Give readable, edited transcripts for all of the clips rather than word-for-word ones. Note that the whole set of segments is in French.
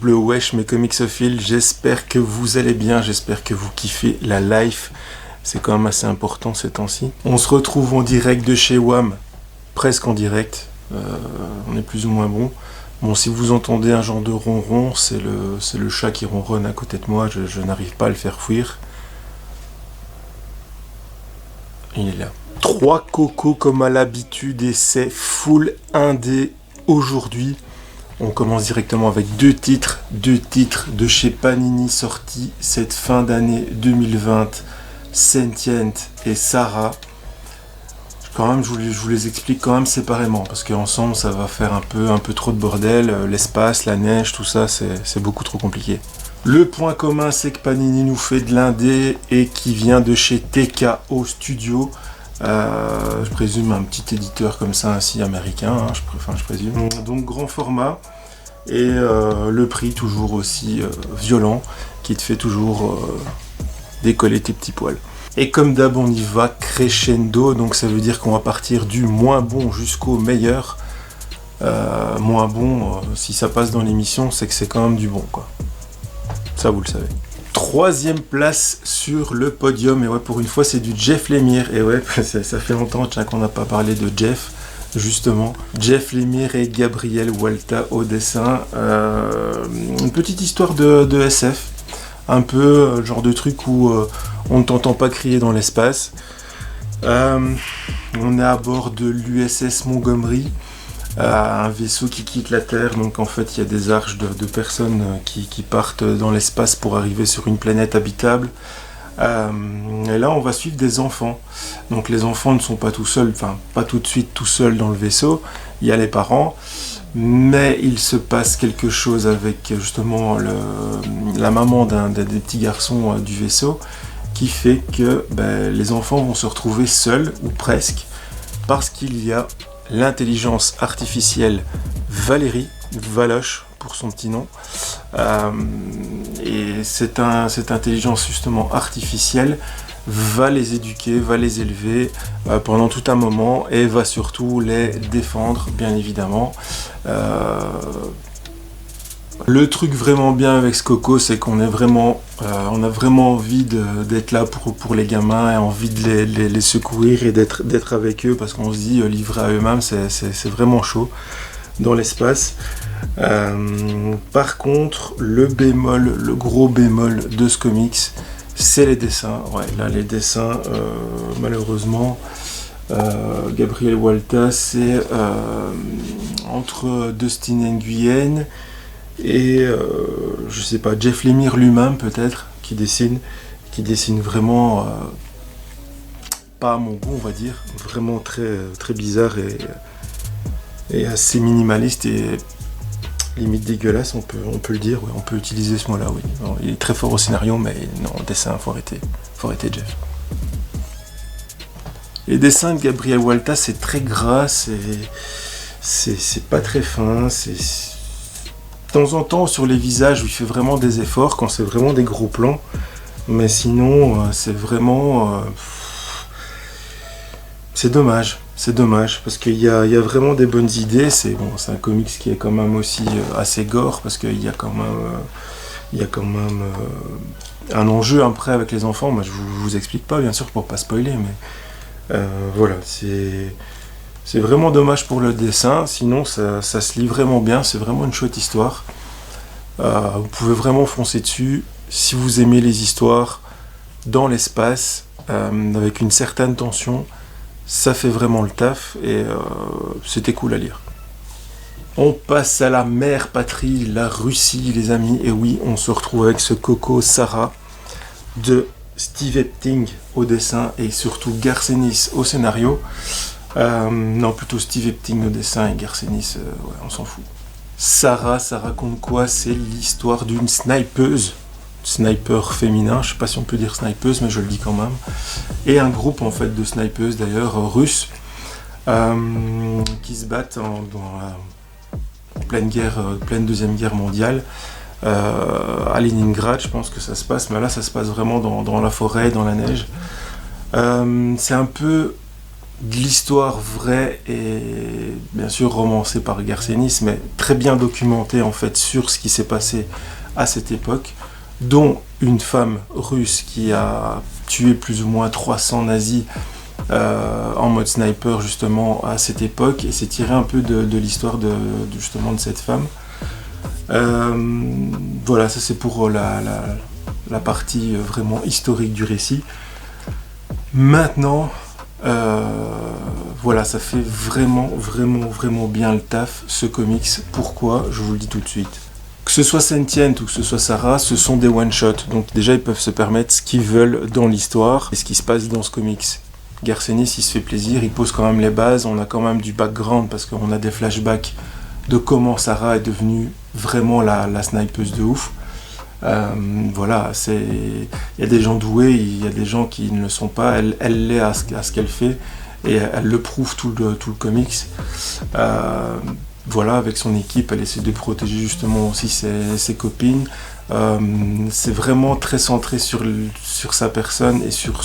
double wesh mes comicsophiles, j'espère que vous allez bien, j'espère que vous kiffez la life, c'est quand même assez important ces temps-ci. On se retrouve en direct de chez WAM, presque en direct, on est plus ou moins bon. Bon, si vous entendez un genre de ronron, c'est le chat qui ronronne à côté de moi, je n'arrive pas à le faire fuir. Il est là. 3 cocos comme à l'habitude et c'est full indé aujourd'hui. On commence directement avec deux titres de chez Panini sortis cette fin d'année 2020. Sentient et Sarah. Quand même, je vous les explique quand même séparément parce qu'ensemble ça va faire un peu trop de bordel. L'espace, la neige, tout ça, c'est beaucoup trop compliqué. Le point commun, c'est que Panini nous fait de l'indé et qui vient de chez TKO Studio. Je présume un petit éditeur comme ça, ainsi américain, hein, je présume. Donc grand format et le prix toujours aussi violent qui te fait toujours décoller tes petits poils. Et comme d'hab, on y va crescendo, donc ça veut dire qu'on va partir du moins bon jusqu'au meilleur. Moins bon, si ça passe dans l'émission, c'est que c'est quand même du bon, quoi. Ça, vous le savez. 3e place sur le podium, et ouais, pour une fois, c'est du Jeff Lemire. Et ouais, ça fait longtemps qu'on n'a pas parlé de Jeff, justement. Jeff Lemire et Gabriel Walta au dessin. Une petite histoire de SF. Un peu le genre de truc où on ne t'entend pas crier dans l'espace. On est à bord de l'USS Montgomery, un vaisseau qui quitte la Terre. Donc en fait il y a des arches de personnes qui partent dans l'espace pour arriver sur une planète habitable. Et là on va suivre des enfants. Donc les enfants ne sont pas tout seuls, enfin pas tout de suite tout seuls dans le vaisseau. Il y a les parents. Mais il se passe quelque chose avec justement la maman des petits garçons du vaisseau qui fait que les enfants vont se retrouver seuls, ou presque, parce qu'il y a l'intelligence artificielle Valérie, Valoche pour son petit nom. Et cette intelligence justement artificielle va les éduquer, va les élever pendant tout un moment et va surtout les défendre, bien évidemment. Le truc vraiment bien avec ce coco, c'est qu'on est vraiment, on a vraiment envie d'être là pour les gamins et envie de les secourir et d'être avec eux parce qu'on se dit livrés à eux-mêmes, c'est vraiment chaud dans l'espace. Par contre, le gros bémol de ce comics, c'est les dessins. Ouais, là les dessins, malheureusement, Gabriel Walta, c'est entre Dustin Nguyen et je sais pas, Jeff Lemire lui-même peut-être, qui dessine vraiment pas à mon goût, on va dire, vraiment très, très bizarre et assez minimaliste et limite dégueulasse, on peut le dire, ouais, on peut utiliser ce mot-là, oui. Non, il est très fort au scénario, mais non, au dessin, faut arrêter Jeff. Les dessins de Gabriel Walta, c'est très gras, c'est pas très fin, de temps en temps sur les visages où il fait vraiment des efforts, quand c'est vraiment des gros plans, mais sinon, c'est vraiment... c'est dommage, parce qu'il y a vraiment des bonnes idées. C'est un comics qui est quand même aussi assez gore, parce qu'il y a quand même un enjeu après avec les enfants. Moi, je vous explique pas, bien sûr, pour pas spoiler, mais voilà, c'est vraiment dommage pour le dessin. Sinon, ça se lit vraiment bien, c'est vraiment une chouette histoire. Vous pouvez vraiment foncer dessus si vous aimez les histoires dans l'espace, avec une certaine tension. Ça fait vraiment le taf et c'était cool à lire. On passe à la mère patrie, la Russie, les amis. Et oui, on se retrouve avec ce coco Sarah de Steve Epting au dessin et surtout Garcenis au scénario. Non, plutôt Steve Epting au dessin et Garcenis, ouais, on s'en fout. Sarah, ça raconte quoi? C'est l'histoire d'une sniper féminin, je sais pas si on peut dire snipeuse, mais je le dis quand même, et un groupe en fait de snipeuses d'ailleurs russes qui se battent en pleine deuxième guerre mondiale à Leningrad, je pense que ça se passe, mais là ça se passe vraiment dans la forêt, dans la neige. C'est un peu de l'histoire vraie et bien sûr romancée par Garcenis, mais très bien documentée en fait sur ce qui s'est passé à cette époque, dont une femme russe qui a tué plus ou moins 300 nazis en mode sniper justement à cette époque, et c'est tiré un peu de l'histoire justement de cette femme. Voilà, ça c'est pour la partie vraiment historique du récit. Maintenant, voilà, ça fait vraiment bien le taf, ce comics. Pourquoi? Je vous le dis tout de suite. Que ce soit Sentient ou que ce soit Sarah, ce sont des one-shots. Donc déjà, ils peuvent se permettre ce qu'ils veulent dans l'histoire et ce qui se passe dans ce comics. Garcenis, il se fait plaisir, il pose quand même les bases. On a quand même du background parce qu'on a des flashbacks de comment Sarah est devenue vraiment la snipeuse de ouf. Voilà, il y a des gens doués, il y a des gens qui ne le sont pas. Elle l'est à ce qu'elle fait et elle le prouve tout le comics. Voilà, avec son équipe, elle essaie de protéger justement aussi ses copines. C'est vraiment très centré sur sa personne et sur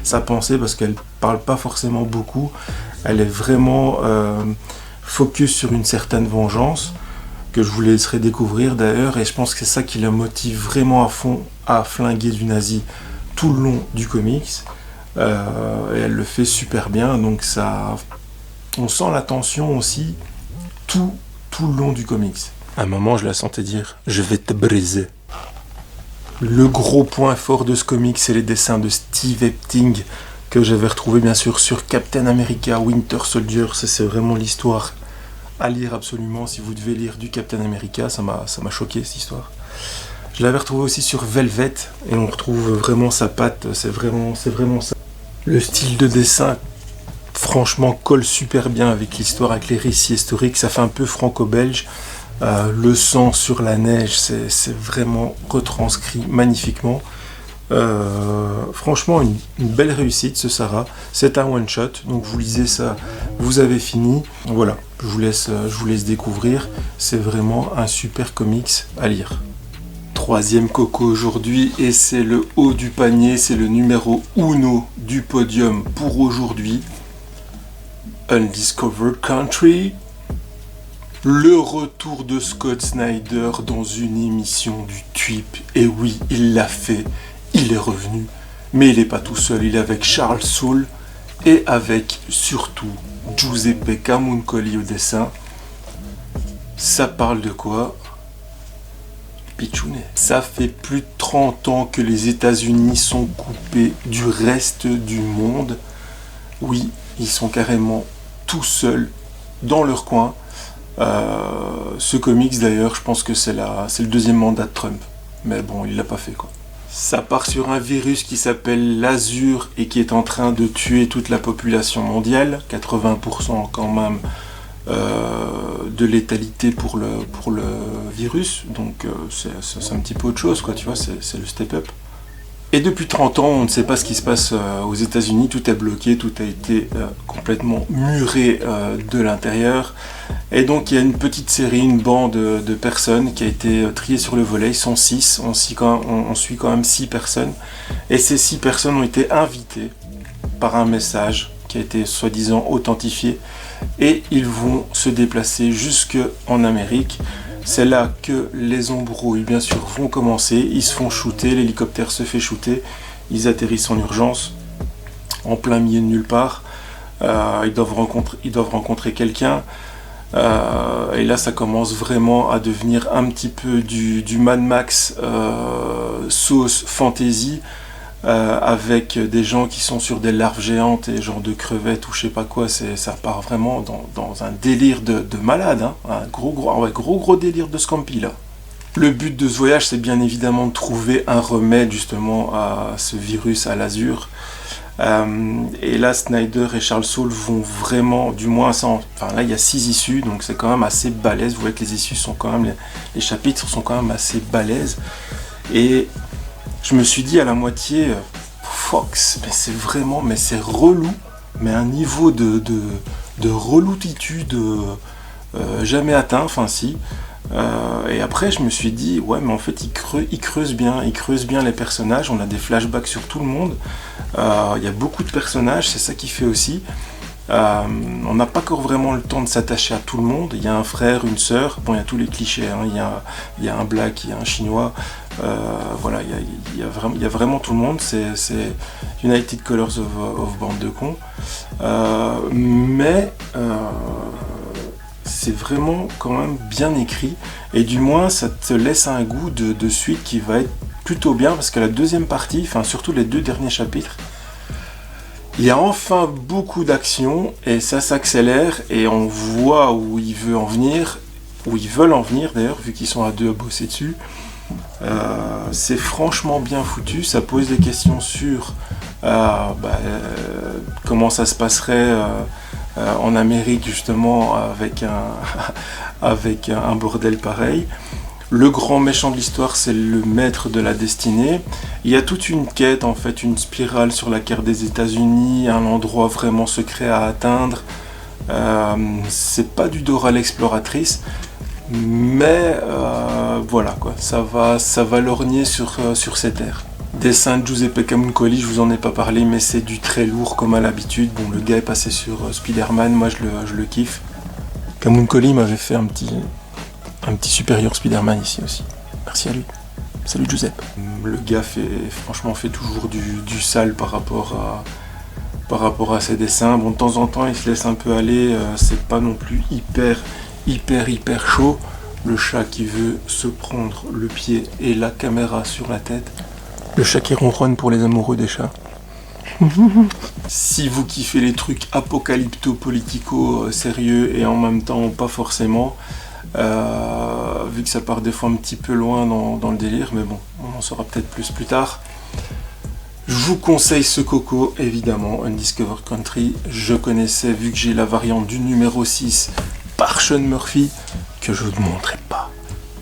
sa pensée parce qu'elle parle pas forcément beaucoup. Elle est vraiment focus sur une certaine vengeance que je vous laisserai découvrir d'ailleurs, et je pense que c'est ça qui la motive vraiment à fond à flinguer du nazi tout le long du comics. Et elle le fait super bien, donc ça, on sent la tension aussi tout le long du comics. À un moment, je la sentais dire « Je vais te briser ». Le gros point fort de ce comics, c'est les dessins de Steve Epting, que j'avais retrouvé bien sûr sur Captain America Winter Soldier. C'est vraiment l'histoire à lire absolument. Si vous devez lire du Captain America, ça m'a choqué cette histoire. Je l'avais retrouvé aussi sur Velvet, et on retrouve vraiment sa patte, c'est vraiment ça. Le style de dessin, franchement, colle super bien avec l'histoire, avec les récits historiques, ça fait un peu franco-belge. Le sang sur la neige, c'est vraiment retranscrit magnifiquement. Franchement, une belle réussite ce Sarah. C'est un one shot, donc vous lisez ça, vous avez fini. Voilà, je vous laisse découvrir. C'est vraiment un super comics à lire. Troisième coco aujourd'hui, et c'est le haut du panier, c'est le numéro 1 du podium pour aujourd'hui. Undiscovered Country. Le retour de Scott Snyder dans une émission du TWIP. Et oui, il l'a fait. Il est revenu, mais il n'est pas tout seul, il est avec Charles Soule et avec surtout Giuseppe Camuncoli au dessin. Ça parle de quoi? Pichounet. Ça fait plus de 30 ans que les États-Unis sont coupés du reste du monde. Oui, ils sont carrément tout seuls dans leur coin. Ce comics d'ailleurs, je pense que c'est le deuxième mandat de Trump. Mais bon, il l'a pas fait quoi. Ça part sur un virus qui s'appelle l'Azur et qui est en train de tuer toute la population mondiale, 80% quand même de létalité pour le virus, donc c'est un petit peu autre chose, quoi, tu vois, c'est le step-up. Et depuis 30 ans, on ne sait pas ce qui se passe aux États-Unis, tout est bloqué, tout a été complètement muré de l'intérieur. Et donc il y a une petite série, une bande de personnes qui a été triée sur le volet, ils sont 6, on suit quand même 6 personnes. Et ces 6 personnes ont été invitées par un message qui a été soi-disant authentifié. Et ils vont se déplacer jusque en Amérique. C'est là que les embrouilles, bien sûr, vont commencer. Ils se font shooter, l'hélicoptère se fait shooter. Ils atterrissent en urgence, en plein milieu de nulle part. Ils doivent rencontrer quelqu'un. Et là, ça commence vraiment à devenir un petit peu du Mad Max sauce fantasy. Avec des gens qui sont sur des larves géantes et genre de crevettes ou je sais pas quoi, ça part vraiment dans un délire de malade, hein, un gros délire de Scampi là. Le but de ce voyage, c'est bien évidemment de trouver un remède justement à ce virus, à l'Azur. Et là, Snyder et Charles Soule vont vraiment, du moins, là il y a 6 issues, donc c'est quand même assez balèze. Vous voyez que les issues sont quand même, les chapitres sont quand même assez balèzes. Et je me suis dit à la moitié, Fox, mais c'est relou, mais un niveau de reloutitude jamais atteint, enfin si. Et après je me suis dit, ouais mais en fait il creuse bien les personnages, on a des flashbacks sur tout le monde, il y a beaucoup de personnages, c'est ça qui fait aussi. On n'a pas encore vraiment le temps de s'attacher à tout le monde. Il y a un frère, une sœur, bon, il y a tous les clichés, hein. Il y a un black, il y a un chinois, voilà, il y a vraiment tout le monde. C'est United Colors of Bande de Cons. Mais c'est vraiment quand même bien écrit, et du moins ça te laisse un goût de suite qui va être plutôt bien, parce que la deuxième partie, enfin surtout les 2 derniers chapitres, il y a enfin beaucoup d'action et ça s'accélère et on voit où ils veulent en venir, d'ailleurs, vu qu'ils sont à 2 à bosser dessus. C'est franchement bien foutu, ça pose des questions sur comment ça se passerait en Amérique, justement, avec un bordel pareil. Le grand méchant de l'histoire, c'est le maître de la destinée. Il y a toute une quête, en fait, une spirale sur la carte des États-Unis, un endroit vraiment secret à atteindre. C'est pas du Dora l'exploratrice, mais voilà quoi, ça va lorgner sur ces terres. Dessin de Giuseppe Camuncoli, je vous en ai pas parlé, mais c'est du très lourd comme à l'habitude. Bon, le gars est passé sur Spider-Man, moi je le kiffe. Camuncoli m'avait fait un petit supérieur Spider-Man ici aussi. Merci à lui. Salut Giuseppe. Le gars franchement fait toujours du sale par rapport à ses dessins. Bon, de temps en temps il se laisse un peu aller, c'est pas non plus hyper chaud. Le chat qui veut se prendre le pied et la caméra sur la tête. Le chat qui ronronne pour les amoureux des chats. Si vous kiffez les trucs apocalypto-politico sérieux et en même temps pas forcément, vu que ça part des fois un petit peu loin dans le délire, mais bon, on en saura peut-être plus tard. Je vous conseille ce coco, évidemment, Undiscovered Country. Je connaissais, vu que j'ai la variante du numéro 6 par Sean Murphy, que je ne vous montrerai pas.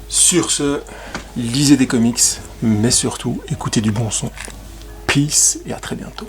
Sur ce, lisez des comics, mais surtout, écoutez du bon son. Peace et à très bientôt.